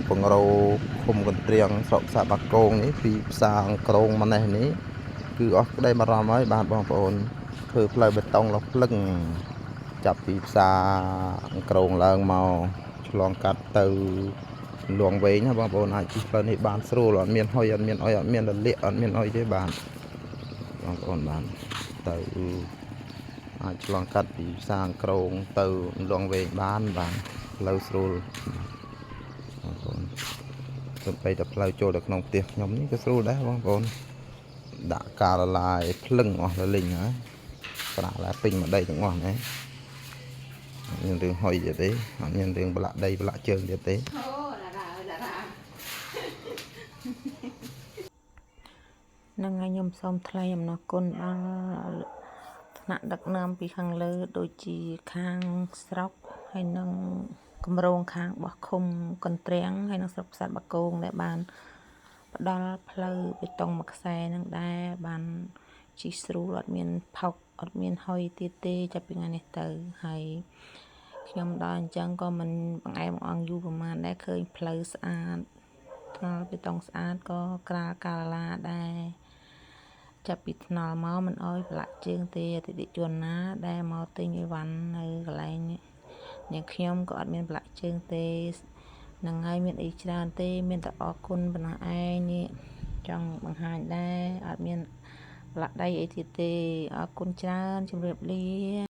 បង្រោឃុំកន្ទ្រៀងស្រុកសាបាគងនេះពីផ្សារក្រុងម៉ណេះនេះគឺអស់ក្តីបារម្ភហើយបាទបងប្អូនធ្វើផ្លូវបេតុងឡើងភ្លឹងចាប់ពីផ្សារក្រុងឡើងមកឆ្លងកាត់ទៅលងវែងណាបងប្អូនអាចជិះផ្លូវនេះបានស្រួលអត់មានហុយអត់មានអុយអត់មានរលាកអត់មានអុយទេបាទបងប្អូនបានទៅអាចឆ្លងកាត់ពីផ្សារក្រុងទៅលងវែងបានបាទផ្លូវស្រួលបងប្អូនទៅទៅតែផ្លូវចូលទៅក្នុងផ្ទះខ្ញុំនេះក៏ស្រួលដែរបងប្អូនដាក់ការละลายភ្លឹងអស់ទៅលេងហើយប្រាក់ឡាពេញមួយដីទាំងអស់ណាមានរឿងហុយទៀតទេអត់មានរឿងប្រឡាក់ដីប្រឡាក់ជើងទៀតទេនឹងឲ្យខ្ញុំសូមថ្លែងអំណរគុណដល់ថ្នាក់ដឹកនាំពីខាងលើដូចជាខាងស្រុកហើយនឹងគម្រោងខាងរបស់ឃុំកន្ទ្រាំងហើយនឹងស្រុកផ្សារបាគងដែលបានផ្ដល់ផ្លូវបេតុងមួយខ្សែនឹងដែរបានជិះស្រួលអត់មានផុកអត់មានហុយទៀតទេចាប់ពីថ្ងៃនេះទៅហើយខ្ញុំដល់អញ្ចឹងក៏មិនបង្អែមអងយូរប្រហែលដែរឃើញផ្លូវស្អាតថ្នល់បេតុងស្អាតក៏ក្រាលកាឡាដែរចាប់ពីថ្នល់មកមិនអោយប្រឡាក់ជើងទេអតិថិជនណាដែលមកទិញអីវ៉ាន់នៅកន្លែងនេះអ្នកខ្ញុំក៏អត់មានប្រឡាក់ជើងទេនឹងហើយមានអីច្រើនទេមានតែអរគុណប៉ុណ្ណោះឯងនេះចង់បង្ហាញដែរអត់មានប្រឡាក់ដៃអីទៀតទេអរគុណច្រើនជម្រាបលា